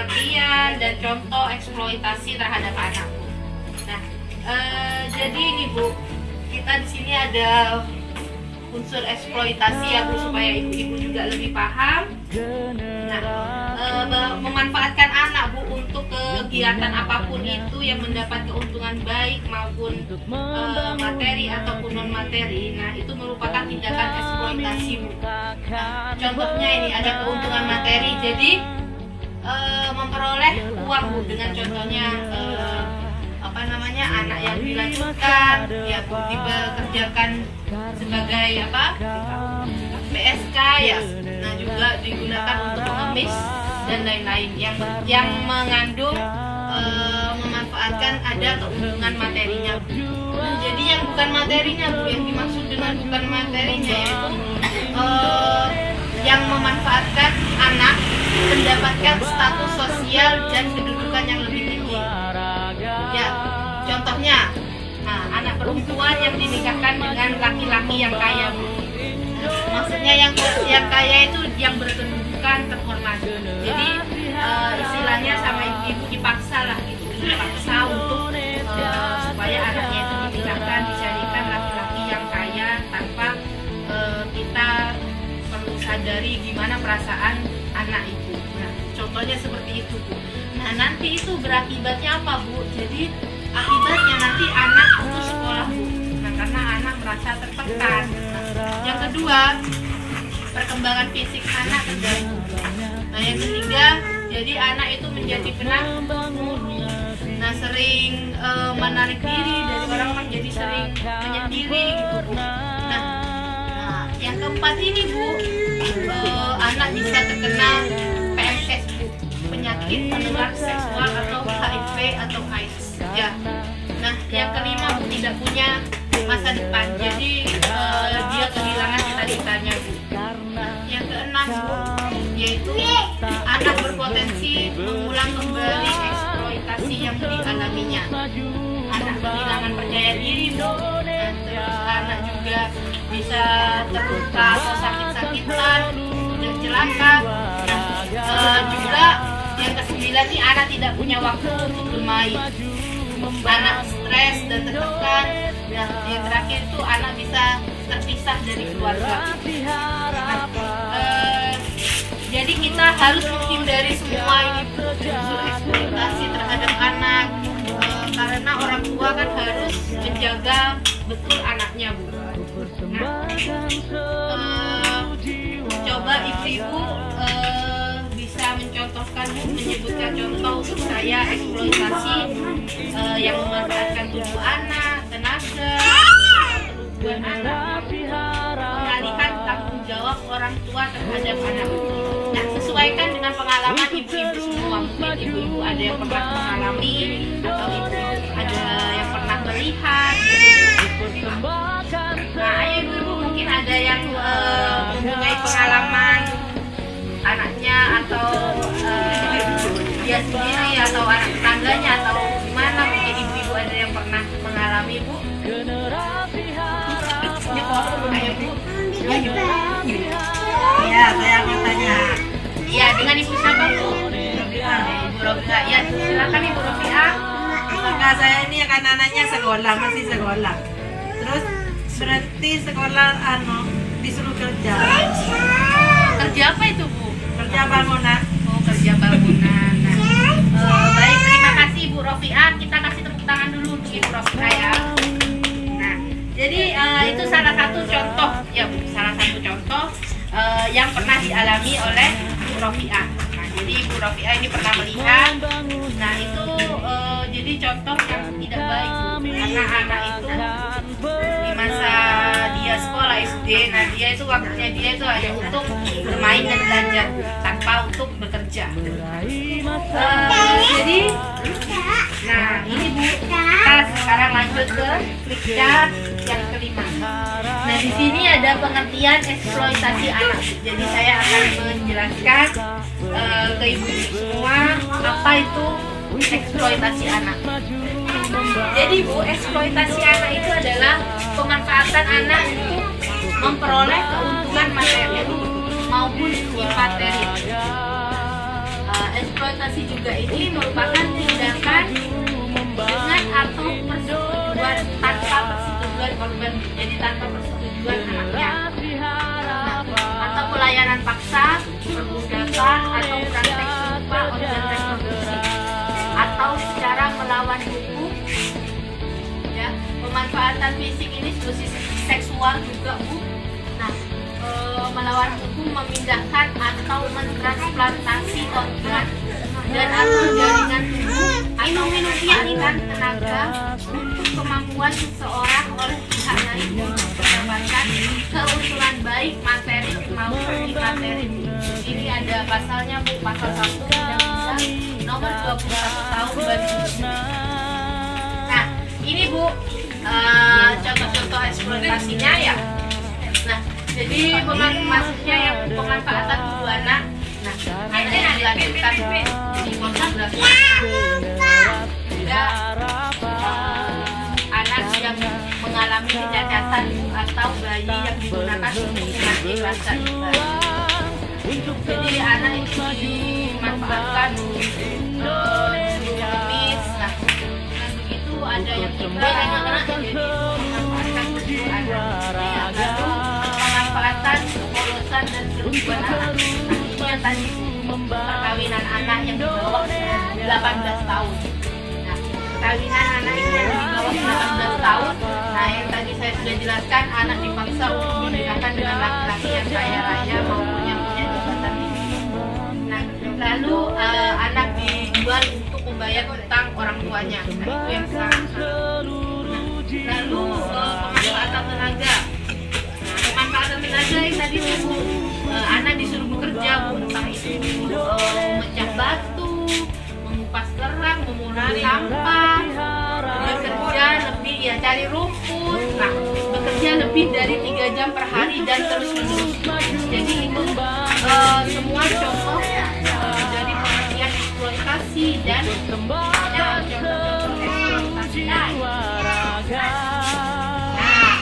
pengertian dan contoh eksploitasi terhadap anak. Nah, jadi ini Bu, kita di sini ada unsur eksploitasi ya Bu, supaya ibu-ibu juga lebih paham. Nah, memanfaatkan anak Bu untuk kegiatan apapun itu yang mendapat keuntungan baik maupun materi ataupun non materi. Nah, itu merupakan tindakan eksploitasi Bu. Nah, contohnya ini ada keuntungan materi, jadi memperoleh uang Bu, dengan contohnya anak yang dilanjutkan ya Bu, dikerjakan sebagai PSK ya. Nah, juga digunakan untuk mengemis dan lain-lain yang mengandung memanfaatkan ada keuntungan materinya Bu. Nah, jadi yang bukan materinya Bu, yang dimaksud dengan bukan materinya yaitu yang memanfaatkan anak mendapatkan status sosial dan kedudukan yang lebih tinggi. Ya, contohnya, anak perempuan yang dinikahkan dengan laki-laki yang kaya Bu. Maksudnya yang kaya itu yang berkedudukan terhormat. Jadi istilahnya sama ibu dipaksa lah gitu, dipaksa untuk supaya anaknya itu dinikahkan, dicarikan laki-laki yang kaya tanpa kita perlu sadari gimana perasaan anak itu. Nah, contohnya seperti itu Bu. Nah, nanti itu berakibatnya apa Bu? Jadi akibatnya nanti anak putus sekolah Bu. Nah, karena anak merasa tertekan. Nah, yang kedua, perkembangan fisik anak terganggu. Nah, yang ketiga, jadi anak itu menjadi penakut. Nah, sering menarik diri dari orang-orang, jadi sering menyendiri gitu Bu. Nah, yang keempat ini Bu, anak bisa terkena PMS Bu, penyakit menular seksual atau HIV atau AIDS ya. Nah, yang kelima Bu, tidak punya masa depan, jadi dia kehilangan cita-citanya Bu. Nah, yang keenam Bu, yaitu anak berpotensi mengulang kembali eksploitasi yang dialaminya. Anak kehilangan percaya diri Bu, dan terus anak juga bisa terluka atau sakit-sakitan dan celaka. Nah, juga yang kesembilan ini anak tidak punya waktu untuk bermain. Anak stres dan tertekan. Nah, yang terakhir itu anak bisa terpisah dari keluarga. Jadi kita harus menghindari semua ini unsur eksploitasi terhadap anak, karena orang tua kan harus menjaga betul anaknya Bu. Nah, coba ibu-ibu bisa mencontohkan Bu, menyebutkan contoh untuk saya eksploitasi yang memanfaatkan tubuh anak, tenaga, kerugian anak, pengalihan tanggung jawab orang tua terhadap anak. Nah, sesuaikan dengan pengalaman ibu-ibu semua. Mungkin ibu-ibu ada yang pernah mengalami atau ibu ada yang pernah melihat. Nah, ayo ibu-ibu mungkin ada yang mempunyai pengalaman anaknya atau dia sendiri atau anak tetangganya atau gimana, mungkin ibu-ibu ada yang pernah mengalami Bu. Ayo Bu. Ya, saya mau tanya. Ya, dengan Ibu siapa Bu? Ibu Rofi'a. Ya, silakan Ibu Rofi'a. Kakak saya ini kan anaknya sekolah, masih sekolah. Terus berhenti sekolah disuruh kerja. Kerja apa itu Bu? Kerja bangunan. Oh, kerja bangunan. Nah, baik, terima kasih Ibu Rofi'a. Kita kasih tepuk tangan dulu untuk Ibu Rofi'a ya. Nah, jadi itu salah satu contoh ya Bu, salah satu contoh yang pernah dialami oleh Ibu Rofi'a. Nah, jadi Ibu Rofi'a ini pernah melihat. Nah, itu jadi contoh yang tidak baik Bu, karena anak itu di masa dia sekolah SD, nah dia itu waktunya dia itu hanya untuk bermain dan belajar tanpa untuk bekerja. Jadi, nah ini Bu, kita sekarang lanjut ke klik chart yang kelima. Nah, di sini ada pengertian eksploitasi anak. Jadi saya akan menjelaskan ke ibu-ibu semua apa itu eksploitasi anak. Jadi Bu, eksploitasi anak itu adalah pemanfaatan anak untuk memperoleh keuntungan materi maupun imateri. eksploitasi juga ini merupakan tindakan dengan atau persetujuan tanpa persetujuan korban, jadi tanpa persetujuan anaknya. Nah, atau pelayanan paksa, perbudakan, atau praktek serupa organ reproduksi, atau secara melawan hukum. Ya, pemanfaatan fisik ini dosis seksual juga, Bu. Nah, melawan hukum memindahkan atau mentransplantasi organ dan atau jaringan tubuh atau mengalihkan tenaga untuk kemampuan seseorang oleh pihak lain untuk mendapatkan keuntungan baik materi maupun imateri. Ini ada pasalnya, Bu, pasal 1 Undang-Undang Nomor 21 Tahun 2009. Nah, ini, Bu, contoh-contoh eksploitasinya ya. Nah, jadi maksudnya yang pemanfaatan tubuh anak. Nah, ini yang dilanjutkan di pornografi. Juga anak yang mengalami kecacatan atau bayi yang digunakan untuk melatih bahasa isyarat. Jadi anak itu dimanfaatkan untuk menulis. Nah, dengan begitu ada yang tinggal jadi memanfaatkan tubuh anak. Lalu pemanfaatan kepolosan dan kerugian anak. Itu yang tadi perkawinan anak yang di bawah 18 tahun. Nah, perkawinan anak itu yang di bawah 18 tahun. Nah, yang tadi saya sudah jelaskan, anak dipaksa untuk menikahkan dengan laki-laki yang kaya raya maupun yang punya jabatan tinggi. Nah, lalu anak dijual untuk membayar utang orang tuanya. Nah, itu yang sangat. Nah, lalu pemanfaatan tenaga. Pemanfaatan tenaga yang tadi itu anak disuruh bekerja, entah itu memecah batu, mengupas kerang, memungut sampah, bekerja lebih ya cari rumput. Nah, bekerja lebih dari 3 jam per hari dan terus menerus. Jadi itu semua contoh dari pengertian eksploitasi dan contoh-contoh eksploitasi. Nah,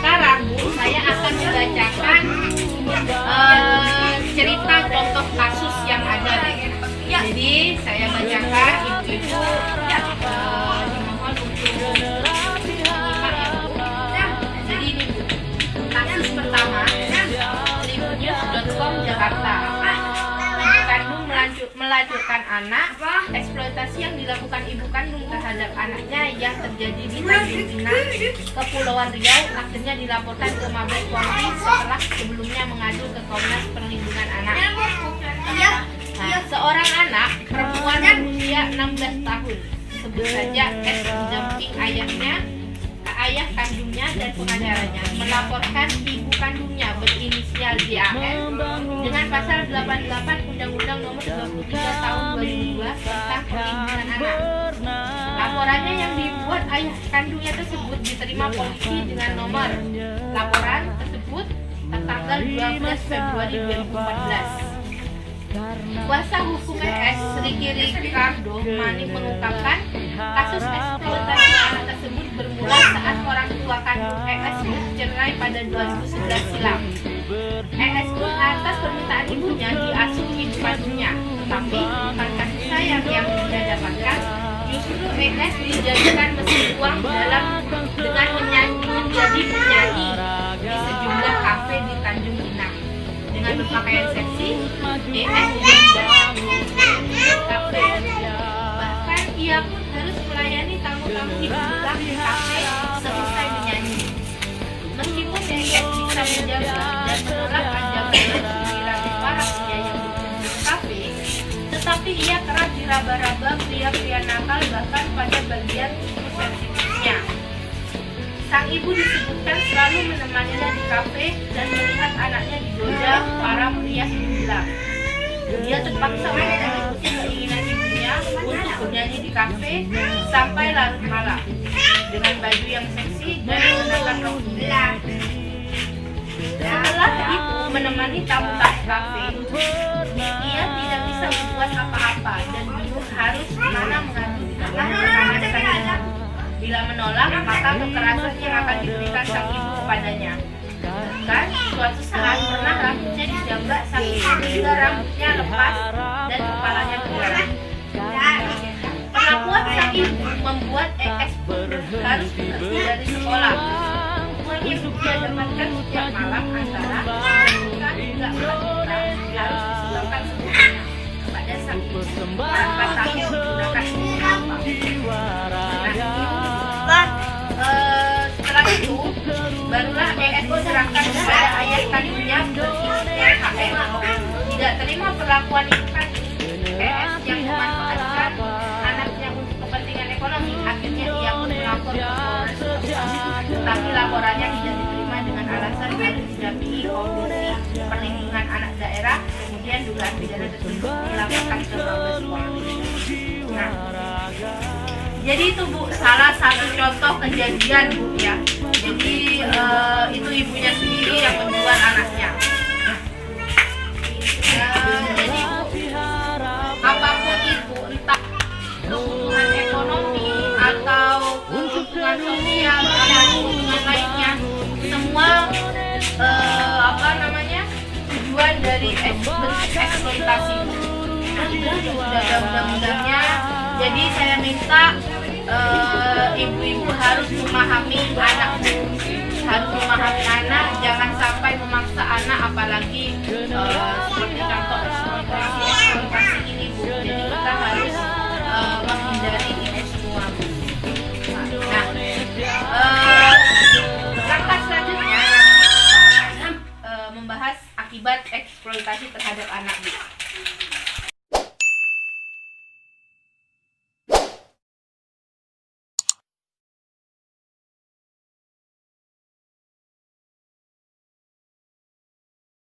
sekarang, Bu, saya akan membacakan cerita contoh kasus yang ada. Jadi saya bacakan, ibu-ibu dimohon untuk menyimak ya, Bu. Jadi ini, Bu, kasus pertama, lipunews.com Jakarta. Ibu kandung melahirkan anak. Eksploitasi yang dilakukan ibu kandung terhadap anaknya yang terjadi di Tanjung Pinang, Kepulauan Riau, akhirnya dilaporkan ke Mabes Polri setelah sebelumnya mengadu ke Komnas Perlindungan Anak. Nah, seorang anak perempuan berusia 16 tahun, sebut saja S, didamping ayahnya, ayah kandungnya dan pengacaranya, melaporkan ibu kandungnya berinisial JAN dengan pasal 88 Undang-Undang Nomor 23 Tahun 2002 tentang perlindungan anak. Laporannya yang dibuat ayah kandungnya tersebut diterima polisi dengan nomor laporan tersebut tertanggal 12 Februari 2014. Kuasa hukum ES, Riki Ricardo Manik, mengungkapkan kasus eksploitasi anak tersebut bermula saat orang tua kandung ES bercerai pada 2011 silam. ES pun atas permintaan ibunya diasuh ibu kandungnya, tetapi bukan kasih sayang yang dia dapatkan, justru ES dijadikan mesin uang dengan menjadi penyanyi di sejumlah kafe di Tanjung Pinang. Dengan berpakaian seksi, ES kafe. Bahkan ia pun harus melayani tamu-tamu hiburan di kafe selesai menyanyi. Meskipun ES bisa menjaga dan menolak ajakan dan sindiran para pria yang berkunjung ke kafe, tetapi ia kerap diraba-raba pria-pria nakal bahkan pada bagian tubuh sensitifnya. Sang ibu disebutkan selalu menemaninya di kafe dan melihat anaknya digoda para pria sebelah. Dia terpaksa mengikuti keinginan ibunya untuk bernyanyi di kafe sampai larut malam dengan baju yang seksi dan menggunakan rok gelap. Setelah itu menemani tamu-tamu kafe, ia tidak bisa berbuat apa-apa dan bingung harus kemana mengadu di tengah rekaman sang ibu. Bila menolak, maka kekerasan yang akan diberikan sang ibu kepadanya. Bahkan suatu saat pernah rambutnya dijambak sang ibu hingga rambutnya lepas dan kepalanya berdarah. dari sekolah. Uang yang dia dapatkan setiap malam antara juta hingga 4 juta harus disumbangkan semuanya kepada sang ibu tanpa tahu menggunakan uang apa. Setelah itu barulah ESO serahkan kepada ayah kandungnya berinisial HM. Tidak terima perlakuan itu kan ES yang memanfaatkan anaknya untuk kepentingan ekonomi, akhirnya ia pun melapor ke Polres setempat. Tetapi laporannya tidak diterima dengan alasan harus didampingi Komisi Perlindungan Anak Daerah, kemudian dugaan pidana tersebut dilaporkan ke Mabes Polri. Nah, jadi itu Bu, salah satu contoh kejadian Bu ya. Jadi itu ibunya sendiri yang menjual anaknya. Jadi apapun itu, entah kebutuhan ekonomi atau kebutuhan sosial atau kebutuhan lainnya, semua tujuan dari bentuk eksploitasi. Nah, itu sudah ada undang-undangnya. Jadi saya minta ibu-ibu harus memahami anak, jangan sampai memaksa anak, apalagi seperti contoh eksploitasi ini